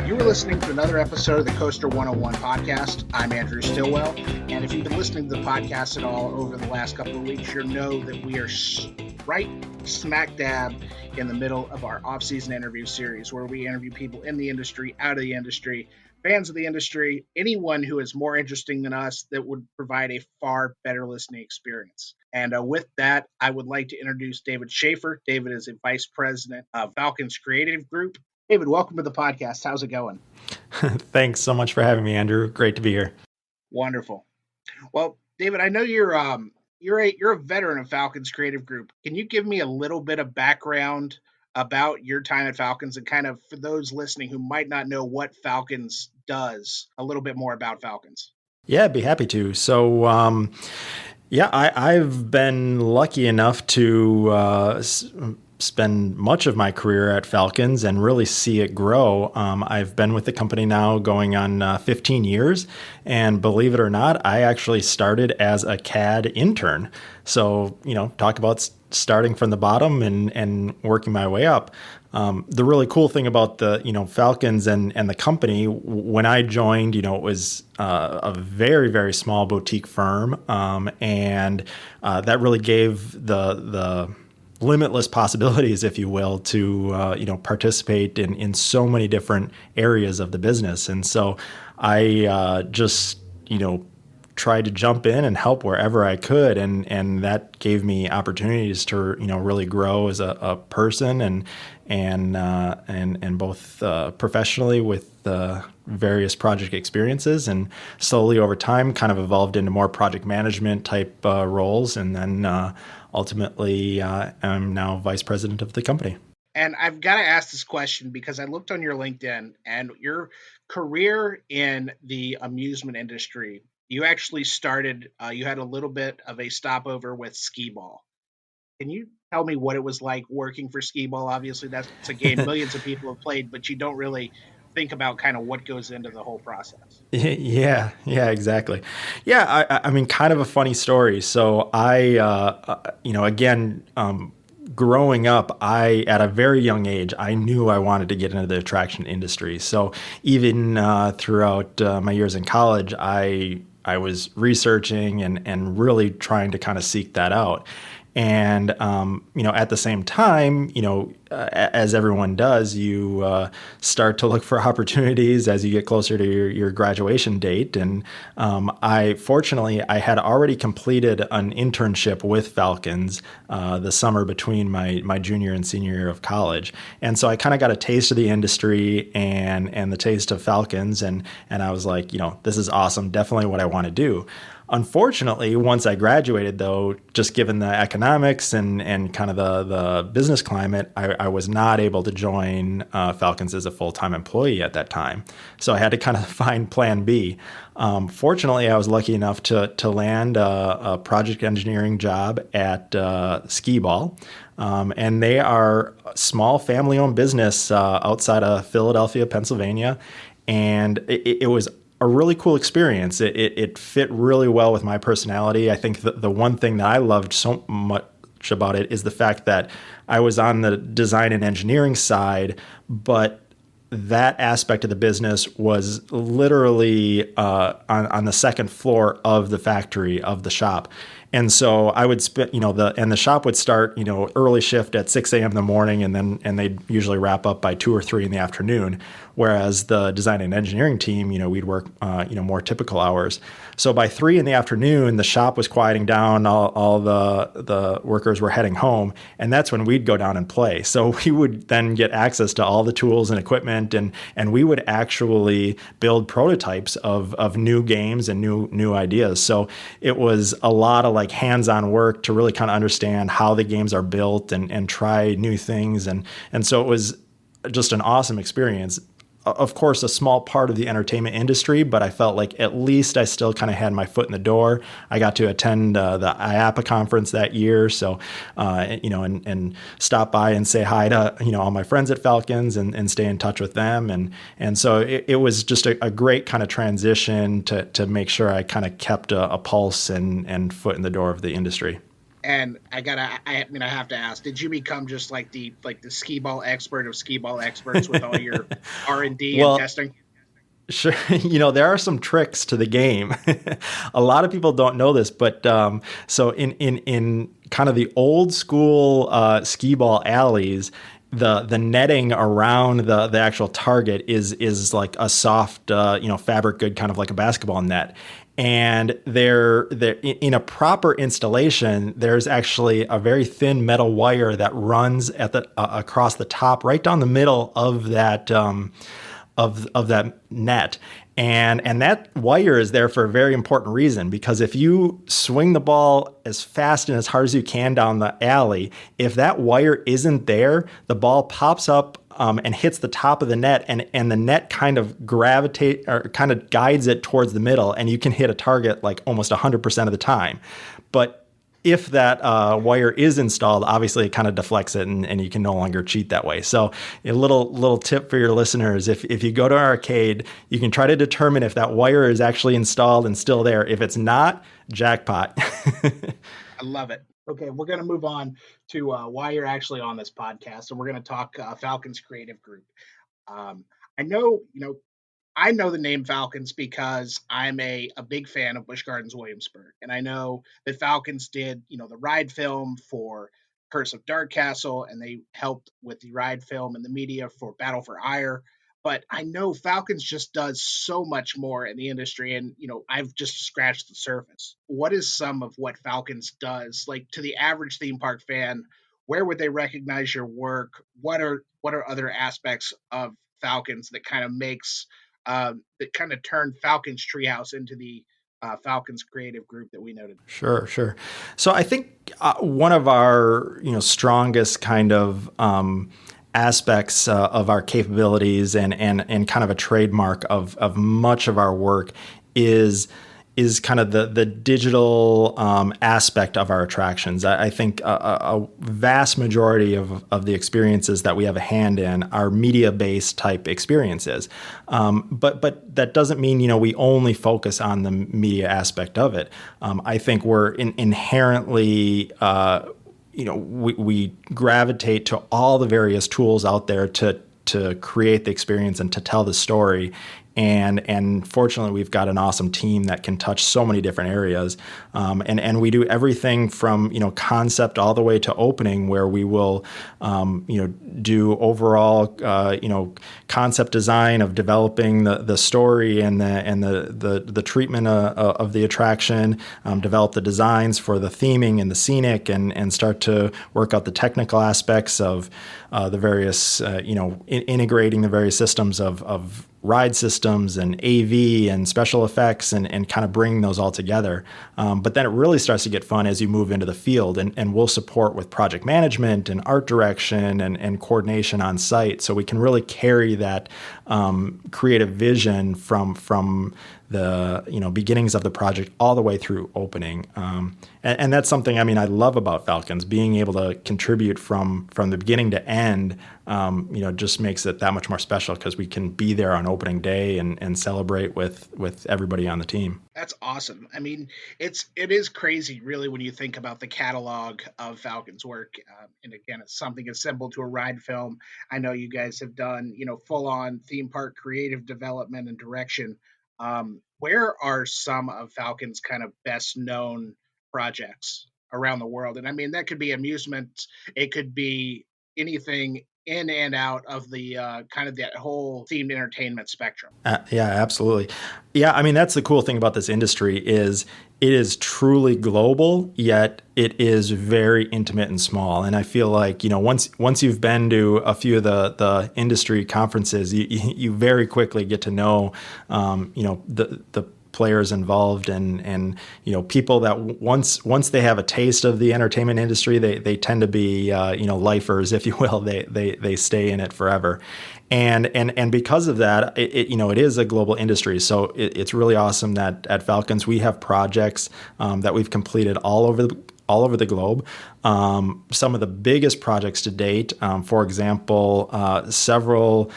You're listening to another episode of the Coaster101 podcast. I'm Andrew Stillwell, and if you've been listening to the podcast at all over the last couple of weeks, you'll know that we are right smack dab in the middle of our off-season interview series, where we interview people in the industry, out of the industry, fans of the industry, anyone who is more interesting than us that would provide a far better listening experience. And with that, I would like to introduce David Schaefer. David is a vice president of Falcon's creative group. David, welcome to the podcast. How's it going? Thanks so much for having me, Andrew. Great to be here. Wonderful. Well, David, I know you're a veteran of Falcon's creative group. Can you give me a little bit of background about your time at Falcon's and kind of, for those listening who might not know what Falcon's does, a little bit more about Falcon's? Yeah, I'd be happy to. So, I've been lucky enough to spend much of my career at Falcon's and really see it grow. I've been with the company now going on 15 years. And believe it or not, I actually started as a CAD intern. So, talk about starting from the bottom and working my way up. The really cool thing about the, Falcon's and the company, when I joined, it was a very, very small boutique firm. And that really gave the limitless possibilities, if you will, to participate in so many different areas of the business. And so I just tried to jump in and help wherever I could, and that gave me opportunities to really grow as a person and both professionally with various project experiences, and slowly over time kind of evolved into more project management type roles, and then ultimately, I'm now vice president of the company. And I've got to ask this question because I looked on your LinkedIn and your career in the amusement industry. You actually started, you had a little bit of a stopover with Skee-ball. Can you tell me what it was like working for Skee-ball? Obviously, that's a game millions of people have played, but you don't really think about kind of what goes into the whole process. Yeah, exactly. Yeah, I mean, kind of a funny story. So growing up, at a very young age, I knew I wanted to get into the attraction industry. So even throughout my years in college, I was researching and really trying to kind of seek that out. And, at the same time, as everyone does, you start to look for opportunities as you get closer to your graduation date. And fortunately, I had already completed an internship with Falcon's the summer between my junior and senior year of college. And so I kind of got a taste of the industry and the taste of Falcon's. And I was like, this is awesome. Definitely what I want to do. Unfortunately, once I graduated, though, just given the economics and kind of the business climate, I was not able to join Falcon's as a full-time employee at that time. So I had to kind of find plan B. Fortunately, I was lucky enough to land a project engineering job at Skee-ball. And they are a small family-owned business outside of Philadelphia, Pennsylvania. And it was a really cool experience. It fit really well with my personality. I think the one thing that I loved so much about it is the fact that I was on the design and engineering side, but that aspect of the business was literally on the second floor of the factory, of the shop. And so I would spend, the shop would start, early shift at 6 a.m. in the morning, and they'd usually wrap up by 2 or 3 in the afternoon. Whereas the design and engineering team, we'd work, more typical hours. So by 3 in the afternoon, the shop was quieting down, all the workers were heading home, and that's when we'd go down and play. So we would then get access to all the tools and equipment, and we would actually build prototypes of new games and new ideas. So it was a lot of like hands-on work to really kind of understand how the games are built and try new things. And so it was just an awesome experience. Of course, a small part of the entertainment industry, but I felt like at least I still kind of had my foot in the door. I got to attend the IAAPA conference that year, so and stop by and say hi to all my friends at Falcon's and stay in touch with them, and so it was just a great kind of transition to make sure I kind of kept a pulse and foot in the door of the industry. And I mean, I have to ask, did you become just like the skee-ball expert of skee-ball experts with all your R&D and Well, testing? sure. There are some tricks to the game. A lot of people don't know this, but so in kind of the old school skee-ball alleys, the netting around the actual target is like a soft fabric good, kind of like a basketball net. And there in a proper installation, there's actually a very thin metal wire that runs at the across the top, right down the middle of that of that net. And that wire is there for a very important reason, because if you swing the ball as fast and as hard as you can down the alley, if that wire isn't there, the ball pops up and hits the top of the net, and the net kind of kind of guides it towards the middle, and you can hit a target like almost 100% of the time. But if that wire is installed, obviously it kind of deflects it, and you can no longer cheat that way. So a little tip for your listeners: if you go to an arcade, you can try to determine if that wire is actually installed and still there. If it's not, jackpot. I love it. Okay, we're going to move on to why you're actually on this podcast, and we're going to talk Falcon's creative group. Um, I know, I know the name Falcons because I'm a big fan of Busch Gardens Williamsburg, and I know that Falcons did the ride film for Curse of DarKastle, and they helped with the ride film and the media for Battle for Eire. But I know Falcons just does so much more in the industry, and I've just scratched the surface. What is some of what Falcons does, like to the average theme park fan? Where would they recognize your work? What are other aspects of Falcons that kind of that kind of turned Falcons Treehouse into the Falcons creative group that we noted? Sure. So I think one of our strongest kind of aspects of our capabilities and kind of a trademark of much of our work is kind of the digital aspect of our attractions. I think a vast majority of the experiences that we have a hand in are media-based type experiences. But that doesn't mean, we only focus on the media aspect of it. I think we're inherently we gravitate to all the various tools out there to create the experience and to tell the story. And fortunately, we've got an awesome team that can touch so many different areas. And we do everything from, concept all the way to opening, where we will, do overall, concept design of developing the story and the treatment of the attraction, develop the designs for the theming and the scenic, and start to work out the technical aspects of the various, integrating the various systems of ride systems and AV and special effects, and kind of bringing those all together. But then it really starts to get fun as you move into the field, and we'll support with project management and art direction and coordination on site. So we can really carry that creative vision from the beginnings of the project all the way through opening. And that's something, I love about Falcons, being able to contribute from the beginning to end, just makes it that much more special, because we can be there on opening day and celebrate with everybody on the team. That's awesome. It is crazy, really, when you think about the catalog of Falcons work. And again, it's something as simple to a ride film. I know you guys have done, full on theme park creative development and direction. Where are some of Falcon's kind of best known projects around the world? And that could be amusement, it could be anything in and out of the kind of that whole themed entertainment spectrum. Yeah, absolutely. Yeah, that's the cool thing about this industry is it is truly global, yet it is very intimate and small. And I feel like, once you've been to a few of the industry conferences, you very quickly get to know, the players involved and people that once they have a taste of the entertainment industry, they tend to be lifers, if you will. They stay in it forever. And because of that, it is a global industry. So it's really awesome that at Falcons we have projects that we've completed all over the globe. Some of the biggest projects to date, for example, several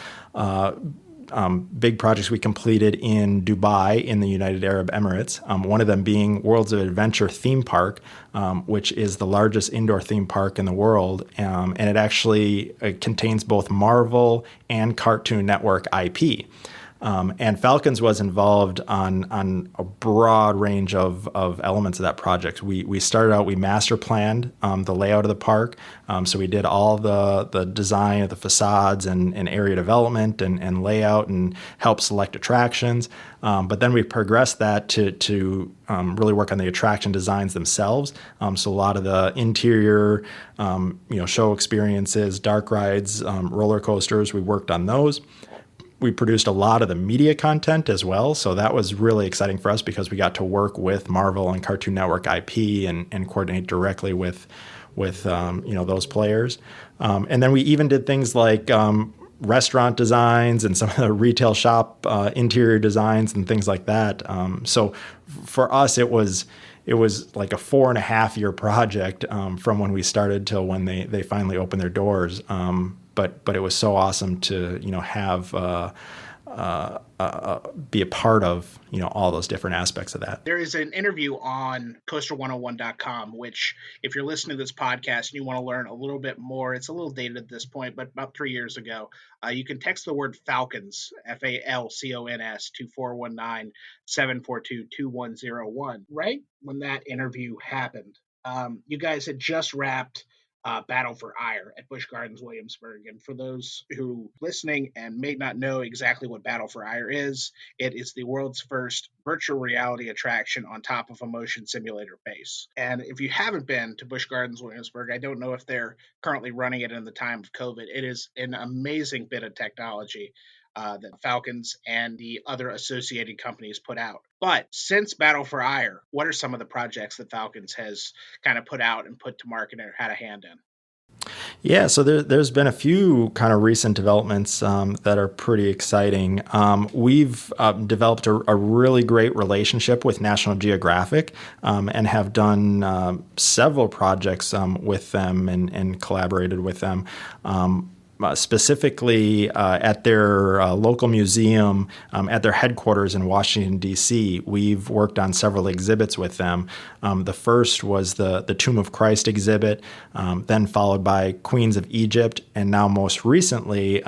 big projects we completed in Dubai in the United Arab Emirates, one of them being Worlds of Adventure theme park, which is the largest indoor theme park in the world. And it actually contains both Marvel and Cartoon Network IP. And Falcons was involved on a broad range of elements of that project. We started out, we master planned the layout of the park. So we did all the design of the facades and area development and layout and help select attractions. But then we progressed that to really work on the attraction designs themselves. So a lot of the interior, show experiences, dark rides, roller coasters, we worked on those. We produced a lot of the media content as well. So that was really exciting for us because we got to work with Marvel and Cartoon Network IP and coordinate directly with those players. And then we even did things like restaurant designs and some of the retail shop interior designs and things like that. So for us, it was like a 4.5-year project from when we started till when they finally opened their doors. But it was so awesome to have be a part of all those different aspects of that. There is an interview on Coaster101.com, which if you're listening to this podcast and you want to learn a little bit more, it's a little dated at this point, but about 3 years ago, you can text the word Falcons, Falcons, to 419-742-2101. Right when that interview happened, you guys had just wrapped Battle for Eire at Busch Gardens Williamsburg. And for those who are listening and may not know exactly what Battle for Eire is, it is the world's first virtual reality attraction on top of a motion simulator base. And if you haven't been to Busch Gardens Williamsburg, I don't know if they're currently running it in the time of COVID. It is an amazing bit of technology that Falcons and the other associated companies put out. But since Battle for Eire, what are some of the projects that Falcons has kind of put out and put to market or had a hand in? Yeah, so there's been a few kind of recent developments that are pretty exciting. We've developed a really great relationship with National Geographic and have done several projects with them and collaborated with them. Specifically at their local museum, at their headquarters in Washington, D.C., we've worked on several exhibits with them. The first was the Tomb of Christ exhibit, then followed by Queens of Egypt, and now most recently,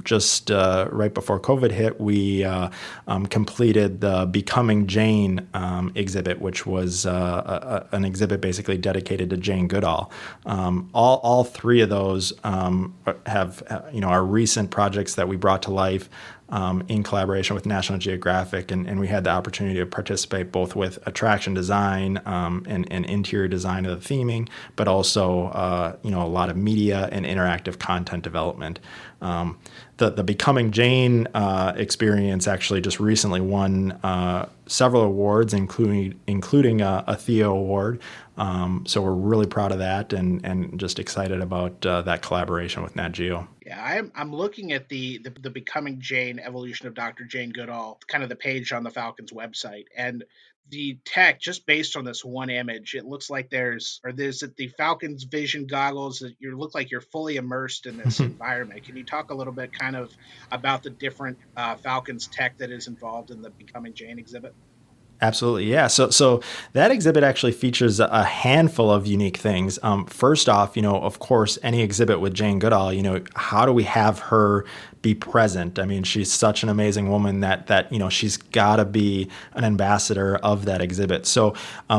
just right before COVID hit, we completed the Becoming Jane exhibit, which was an exhibit basically dedicated to Jane Goodall. All three of those have our recent projects that we brought to life in collaboration with National Geographic, and we had the opportunity to participate both with attraction design and interior design of the theming, but also a lot of media and interactive content development. The Becoming Jane experience actually just recently won several awards, including a Theo Award. So we're really proud of that and just excited about that collaboration with Nat Geo. Yeah, I'm looking at the Becoming Jane Evolution of Dr. Jane Goodall, kind of the page on the Falcons website, and the tech, just based on this one image, it looks like there's the Falcons vision goggles that you look like you're fully immersed in this environment. Can you talk a little bit kind of about the different Falcons tech that is involved in the Becoming Jane exhibit? Absolutely, yeah. So that exhibit actually features a handful of unique things. First off, of course, any exhibit with Jane Goodall, how do we have her be present? I mean, she's such an amazing woman that she's got to be an ambassador of that exhibit. So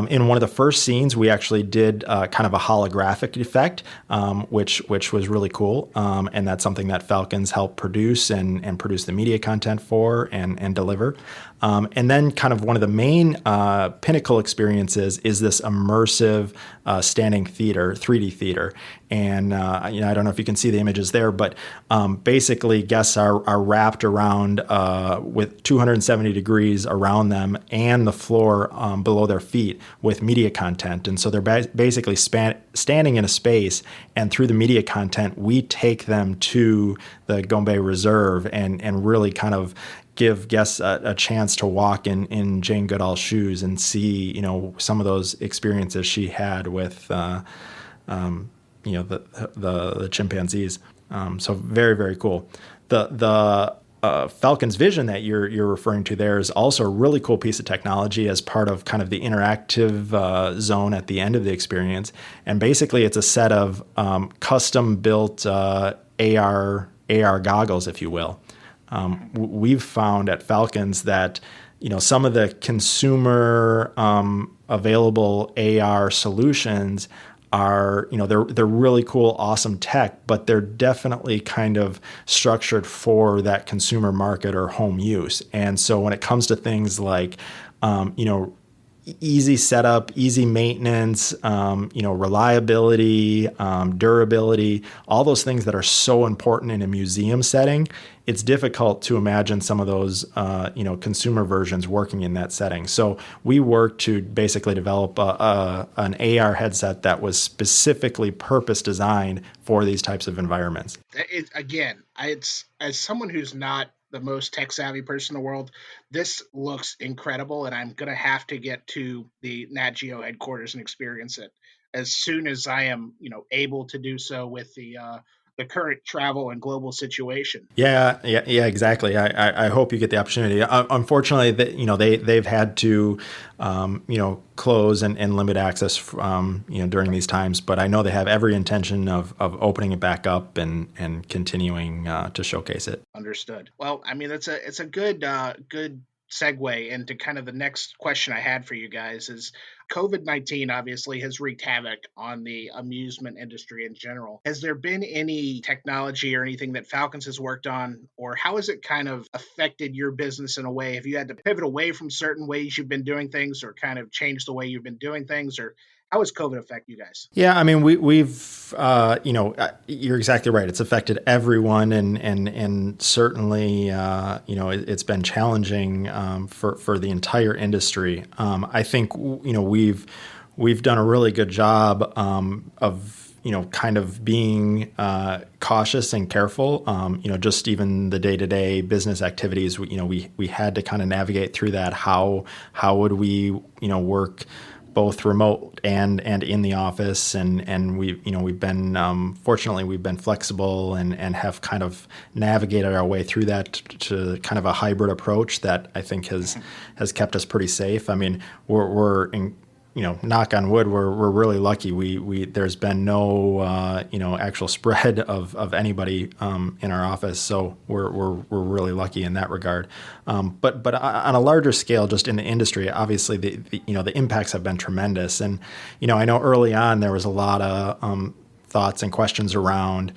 in one of the first scenes, we actually did kind of a holographic effect, which was really cool. And that's something that Falcons helped produce and produce the media content for and deliver. And then kind of one of the main pinnacle experiences is this immersive standing theater, 3D theater. And I don't know if you can see the images there, but basically guests are wrapped around with 270 degrees around them and the floor below their feet with media content. And so they're basically standing in a space, and through the media content, we take them to the Gombe Reserve and really kind of give guests a chance to walk in Jane Goodall's shoes and see, some of those experiences she had with, the chimpanzees. So very, very cool. The Falcon's vision that you're referring to there is also a really cool piece of technology as part of kind of the interactive zone at the end of the experience. And basically, it's a set of custom built AR goggles, if you will. We've found at Falcons that some of the consumer available AR solutions are, they're really cool, awesome tech, but they're definitely kind of structured for that consumer market or home use. And so when it comes to things like, easy setup, easy maintenance, reliability, durability, all those things that are so important in a museum setting, it's difficult to imagine some of those, consumer versions working in that setting. So we worked to basically develop an AR headset that was specifically purpose designed for these types of environments. It's as someone who's not the most tech savvy person in the world, this looks incredible, and I'm gonna have to get to the Nat Geo headquarters and experience it as soon as I am, able to do so with the current travel and global situation. Yeah, exactly. I hope you get the opportunity. Unfortunately, they've had to, close and limit access, during these times. But I know they have every intention of opening it back up and continuing to showcase it. Understood. Well, I mean, it's a good segue into kind of the next question I had for you guys is COVID-19 obviously has wreaked havoc on the amusement industry in general. Has there been any technology or anything that Falcons has worked on, or how has it kind of affected your business in a way? Have you had to pivot away from certain ways you've been doing things or kind of change the way you've been doing things, or how has COVID affect you guys? Yeah, I mean, we've you're exactly right. It's affected everyone, and certainly, it's been challenging for the entire industry. I think we've done a really good job of kind of being cautious and careful. Just even the day-to-day business activities. We had to kind of navigate through that. How would we work both remote and in the office, and we've been fortunately we've been flexible and have kind of navigated our way through that to kind of a hybrid approach that I think has kept us pretty safe. I mean, we're in, knock on wood, we're really lucky. We there's been no actual spread of anybody in our office, so we're really lucky in that regard. But on a larger scale, just in the industry, obviously the impacts have been tremendous. And I know early on there was a lot of thoughts and questions around,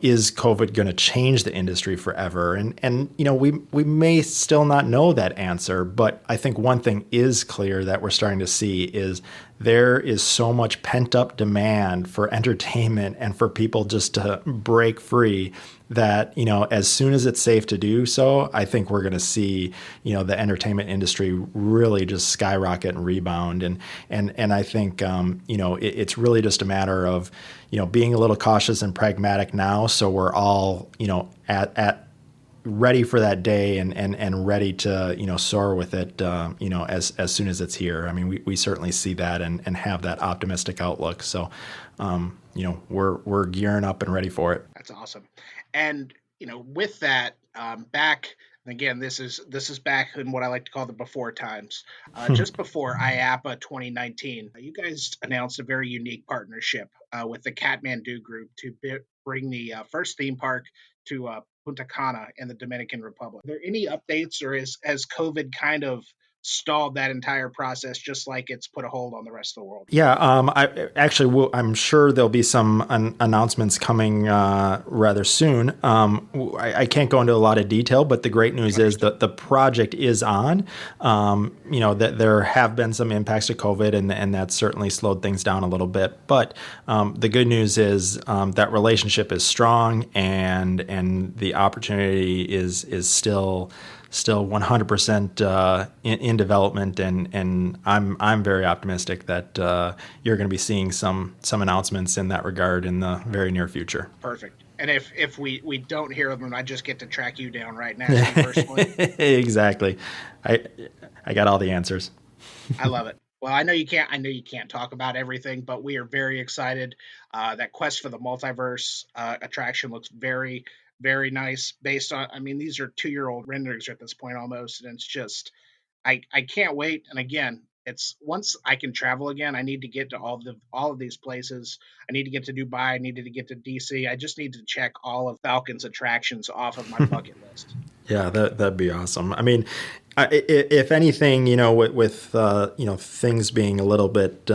is COVID going to change the industry forever? And we may still not know that answer, but I think one thing is clear that we're starting to see is there is so much pent up demand for entertainment and for people just to break free that, as soon as it's safe to do so, I think we're going to see, the entertainment industry really just skyrocket and rebound. And I think, it's really just a matter of, being a little cautious and pragmatic now. So we're all, at ready for that day and ready to, soar with it, as soon as it's here. I mean, we certainly see that and have that optimistic outlook. So, we're gearing up and ready for it. That's awesome. And with that, back and again, this is back in what I like to call the before times. Just before IAPA 2019, you guys announced a very unique partnership with the Kathmandu Group to bring the first theme park to Punta Cana in the Dominican Republic. Are there any updates, or has COVID kind of stalled that entire process, just like it's put a hold on the rest of the world? Yeah, I actually will. I'm sure there'll be some announcements coming rather soon. I can't go into a lot of detail, but the great news is that the project is on. That there have been some impacts to COVID, and that's certainly slowed things down a little bit. But the good news is that relationship is strong, and the opportunity is still 100% in development, and I'm very optimistic that you're going to be seeing some announcements in that regard in the very near future. Perfect. And if we don't hear them, I just get to track you down right now personally. Exactly. I got all the answers. I love it. Well, I know you can't talk about everything, but we are very excited. That Quest for the Multiverse attraction looks very, very nice based on, I mean, these are 2-year-old renderings at this point almost. And it's just, I can't wait. And again, it's once I can travel again, I need to get to all of these places. I need to get to Dubai. I needed to get to DC. I just need to check all of Falcon's attractions off of my bucket list. Yeah, that'd be awesome. I mean, if anything, with things being a little bit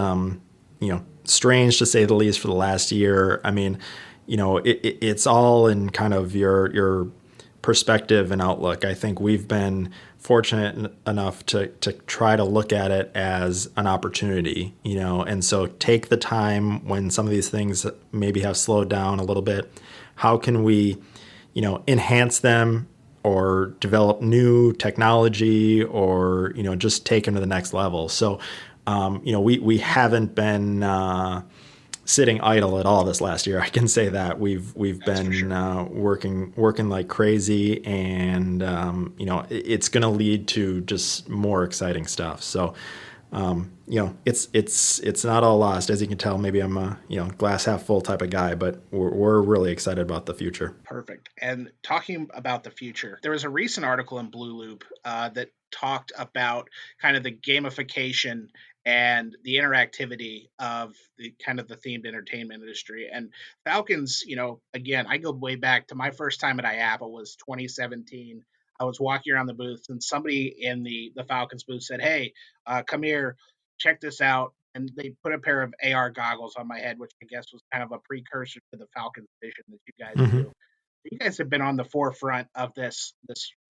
strange to say the least for the last year. I mean, it's all in kind of your perspective and outlook. I think we've been fortunate enough to try to look at it as an opportunity, and so take the time when some of these things maybe have slowed down a little bit. How can we, enhance them or develop new technology or, just take them to the next level? So, we haven't been sitting idle at all this last year. I can say that we've That's been for sure. working like crazy, and it's going to lead to just more exciting stuff. So it's not all lost, as you can tell. Maybe I'm a glass half full type of guy, but we're really excited about the future. Perfect. And talking about the future, there was a recent article in Blue Loop that talked about kind of the gamification and the interactivity of the kind of the themed entertainment industry. And Falcons, again, I go way back to my first time at IAPA was 2017. I was walking around the booth and somebody in the Falcons booth said, "Hey, come here, check this out." And they put a pair of AR goggles on my head, which I guess was kind of a precursor to the Falcons vision that you guys Hmm. do. You guys have been on the forefront of this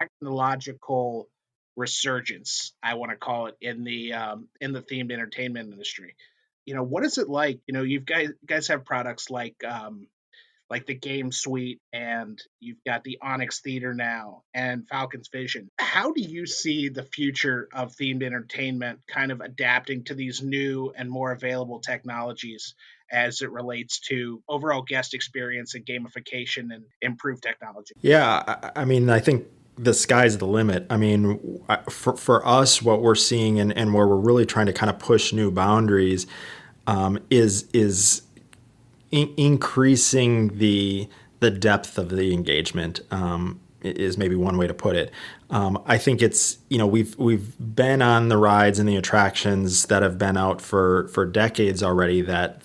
technological resurgence, I want to call it, in the themed entertainment industry. What is it like? You guys have products like the Game Suite, and you've got the Onyx Theater now, and Falcon's Vision. How do you see the future of themed entertainment kind of adapting to these new and more available technologies as it relates to overall guest experience and gamification and improved technology? Yeah, I mean, I think the sky's the limit. I mean, for us, what we're seeing and where we're really trying to kind of push new boundaries is increasing the depth of the engagement. Is maybe one way to put it. I think it's we've been on the rides and the attractions that have been out for decades already. That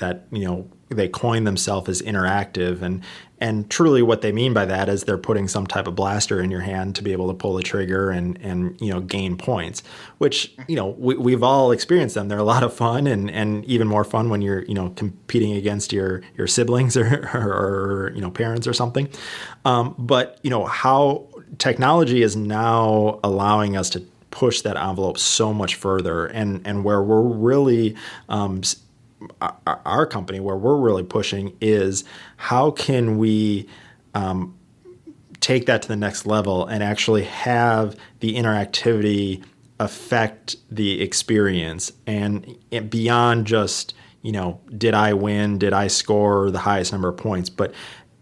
they coin themselves as interactive, and truly what they mean by that is they're putting some type of blaster in your hand to be able to pull the trigger and gain points, which we've all experienced them. They're a lot of fun, and even more fun when you're competing against your siblings or parents or something. But how technology is now allowing us to push that envelope so much further, and where we're really our company, where we're really pushing, is how can we take that to the next level and actually have the interactivity affect the experience, and beyond just did I win, did I score the highest number of points, but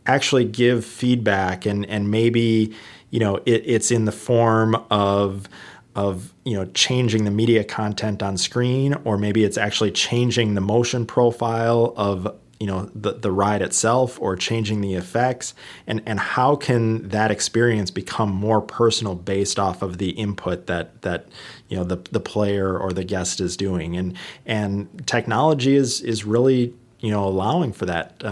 actually give feedback, and maybe it's in the form of changing the media content on screen, or maybe it's actually changing the motion profile of the ride itself, or changing the effects, and how can that experience become more personal based off of the input that the player or the guest is doing, and technology is really allowing for that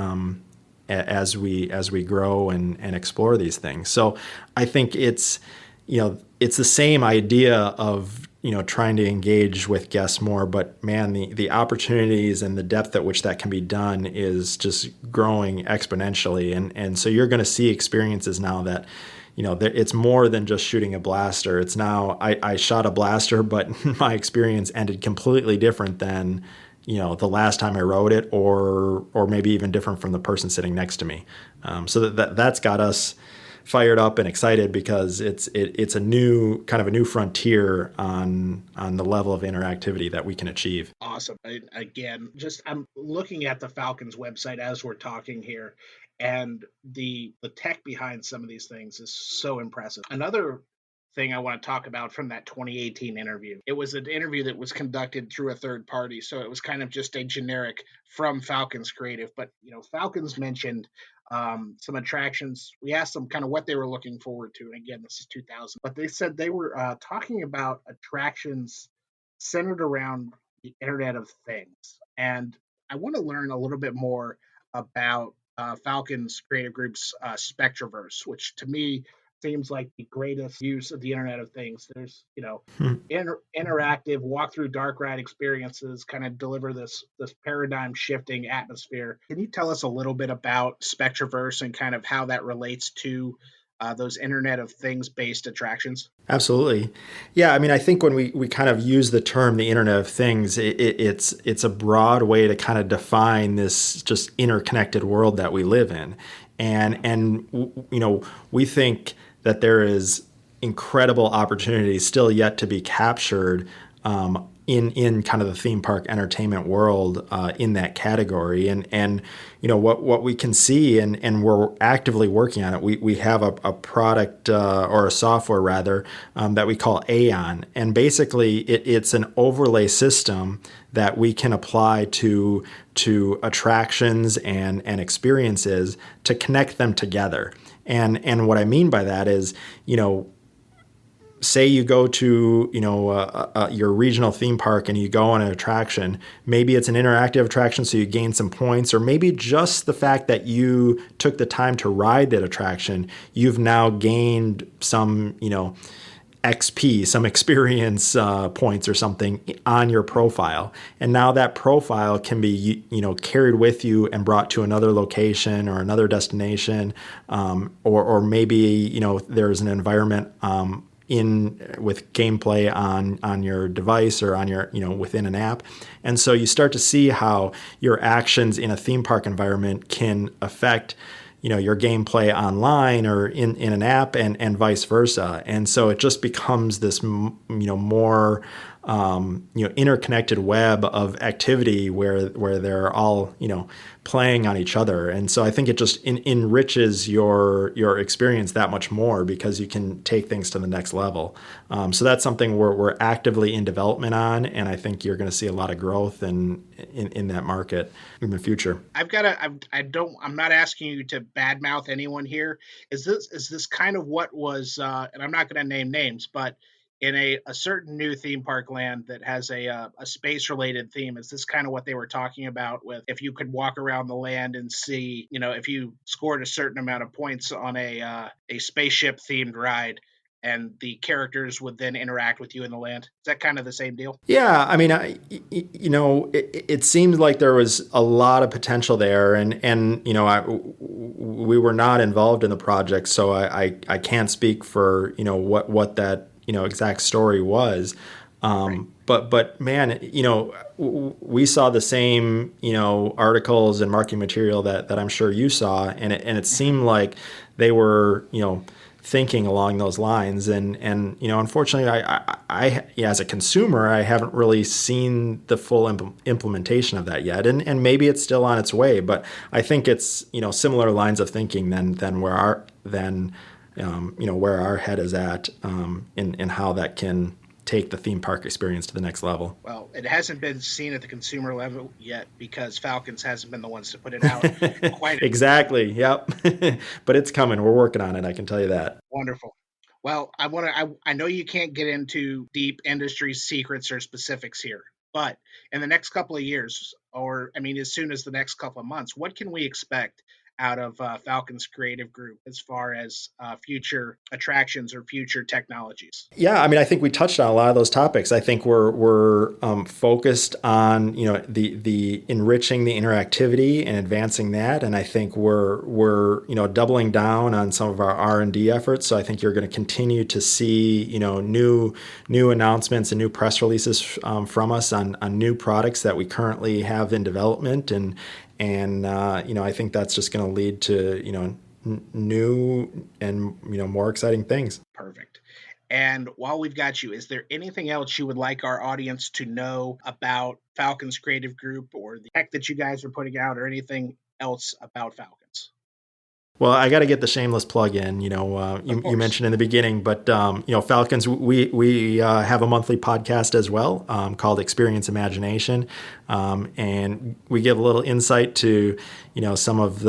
as we grow and explore these things. So I think it's the same idea of trying to engage with guests more, but man, the opportunities and the depth at which that can be done is just growing exponentially, and so you're going to see experiences now that it's more than just shooting a blaster. It's now I shot a blaster, but my experience ended completely different than the last time I rode it, or maybe even different from the person sitting next to me. So that's got us fired up and excited, because it's a new frontier on the level of interactivity that we can achieve. Awesome. Again, just I'm looking at the Falcons website as we're talking here, and the tech behind some of these things is so impressive. Another thing I want to talk about from that 2018 interview. It was an interview that was conducted through a third party, so it was kind of just a generic from Falcon's creative. But Falcon's mentioned some attractions. We asked them kind of what they were looking forward to, and again, this is 2000. But they said they were talking about attractions centered around the Internet of Things, and I want to learn a little bit more about Falcon's creative group's Spectraverse, which to me seems like the greatest use of the Internet of Things. There's, interactive walk through dark ride experiences, kind of deliver this paradigm shifting atmosphere. Can you tell us a little bit about Spectraverse and kind of how that relates to those Internet of Things based attractions? Absolutely. Yeah, I mean, I think when we kind of use the term the Internet of Things, it's a broad way to kind of define this just interconnected world that we live in. And we think that there is incredible opportunity still yet to be captured in kind of the theme park entertainment world in that category. And what we can see, and we're actively working on it. We have a product or a software rather that we call Aeon, and basically it's an overlay system that we can apply to attractions and experiences to connect them together. And what I mean by that is, say you go to your regional theme park and you go on an attraction. Maybe it's an interactive attraction, so you gain some points, or maybe just the fact that you took the time to ride that attraction, you've now gained some XP, some experience points or something on your profile. And now that profile can be carried with you and brought to another location or another destination, or maybe there's an environment with gameplay on your device or on your within an app. And so you start to see how your actions in a theme park environment can affect your gameplay online or in an app, and vice versa. And so it just becomes this more interconnected web of activity where they're all playing on each other. And so I think it just enriches your experience that much more, because you can take things to the next level. So that's something we're actively in development on, and I think you're going to see a lot of growth in that market in the future. I'm not asking you to badmouth anyone here. Is this kind of what was, and I'm not going to name names, but in a certain new theme park land that has a space related theme, is this kind of what they were talking about with, if you could walk around the land and see, if you scored a certain amount of points on a spaceship themed ride, and the characters would then interact with you in the land? Is that kind of the same deal? Yeah, I mean, it seemed like there was a lot of potential there, and we were not involved in the project, so I can't speak for what that exact story was. Right. But man, we saw the same articles and marketing material that I'm sure you saw, and it seemed like they were thinking along those lines, and unfortunately, I as a consumer, I haven't really seen the full implementation of that yet, and maybe it's still on its way, but I think it's similar lines of thinking than where our head is at in how that can take the theme park experience to the next level. Well, it hasn't been seen at the consumer level yet because Falcons hasn't been the ones to put it out quite exactly. Yep. But it's coming. We're working on it. I can tell you that. Wonderful. Well, I know you can't get into deep industry secrets or specifics here, but in the next couple of years, or as soon as the next couple of months, what can we expect out of Falcon's creative group as far as future attractions or future technologies? Yeah, I think we touched on a lot of those topics. I think we're focused on the enriching the interactivity and advancing that, and I think we're doubling down on some of our R&D efforts. So I think you're going to continue to see new announcements and new press releases from us on new products that we currently have in development, and I think that's just going to lead to new and more exciting things. Perfect. And while we've got you, is there anything else you would like our audience to know about Falcon's creative group, or the tech that you guys are putting out, or anything else about Falcons? Well, I got to get the shameless plug in. You mentioned in the beginning, but Falcons, we have a monthly podcast as well called Experience Imagination, and we give a little insight to some of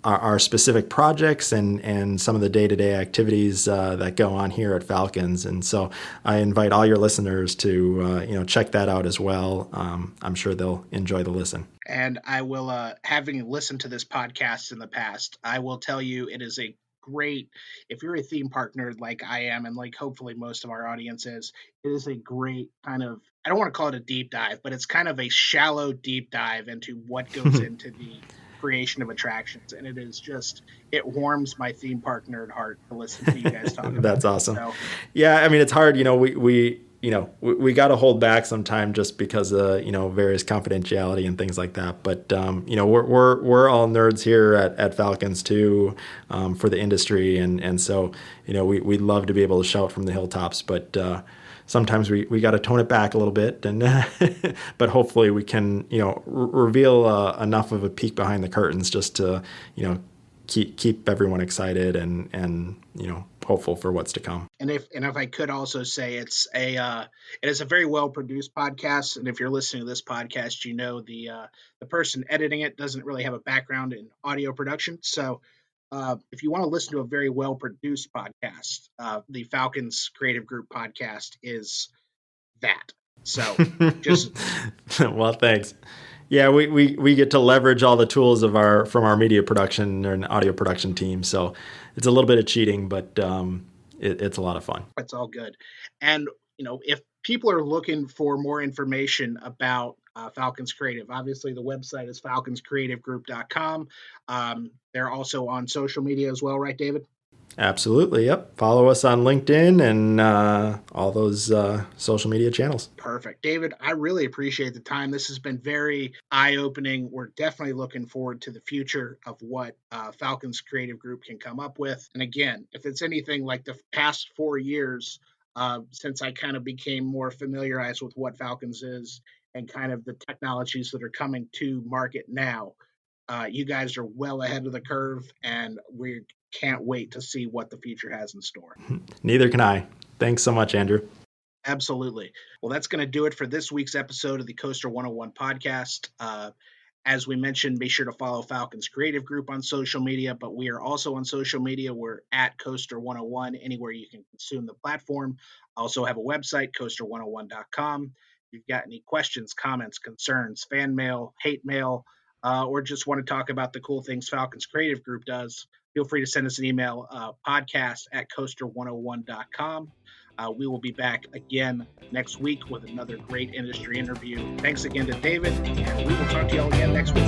our specific projects and some of the day-to-day activities that go on here at Falcons. And so I invite all your listeners to check that out as well. I'm sure they'll enjoy the listen. And I will, having listened to this podcast in the past, I will tell you it is a great, if you're a theme park nerd like I am, and like hopefully most of our audience is, it is a great kind of, I don't want to call it a deep dive, but it's kind of a shallow deep dive into what goes into the creation of attractions. And it is just, it warms my theme park nerd heart to listen to you guys talk about. That's awesome. So, yeah, I mean, it's hard, we got to hold back sometime just because of various confidentiality and things like that. But we're all nerds here at Falcons too, for the industry, and so we'd love to be able to shout from the hilltops, but sometimes we got to tone it back a little bit, and but hopefully we can reveal enough of a peek behind the curtains just to keep everyone excited and hopeful for what's to come. And if I could also say, it is a very well produced podcast. And if you're listening to this podcast, the person editing it doesn't really have a background in audio production. So if you want to listen to a very well produced podcast, the Falcons Creative Group podcast is that. So just well, thanks. Yeah, we get to leverage all the tools from our media production and audio production team. So it's a little bit of cheating, but it's a lot of fun. It's all good. And, if people are looking for more information about Falcons Creative, obviously the website is falconscreativegroup.com. They're also on social media as well, right, David? Absolutely. Yep. Follow us on LinkedIn and all those social media channels. Perfect. David, I really appreciate the time. This has been very eye-opening. We're definitely looking forward to the future of what Falcons Creative Group can come up with. And again, if it's anything like the past 4 years since I kind of became more familiarized with what Falcons is and kind of the technologies that are coming to market now, you guys are well ahead of the curve, and we can't wait to see what the future has in store. Neither can I. Thanks so much, Andrew. Absolutely. Well, that's going to do it for this week's episode of the Coaster 101 podcast. As we mentioned, be sure to follow Falcons Creative Group on social media, but we are also on social media. We're at Coaster101, anywhere you can consume the platform. Also have a website, Coaster101.com. If you've got any questions, comments, concerns, fan mail, hate mail, or just want to talk about the cool things Falcons Creative Group does, feel free to send us an email, podcast@coaster101.com. We will be back again next week with another great industry interview. Thanks again to David, and we will talk to you all again next week.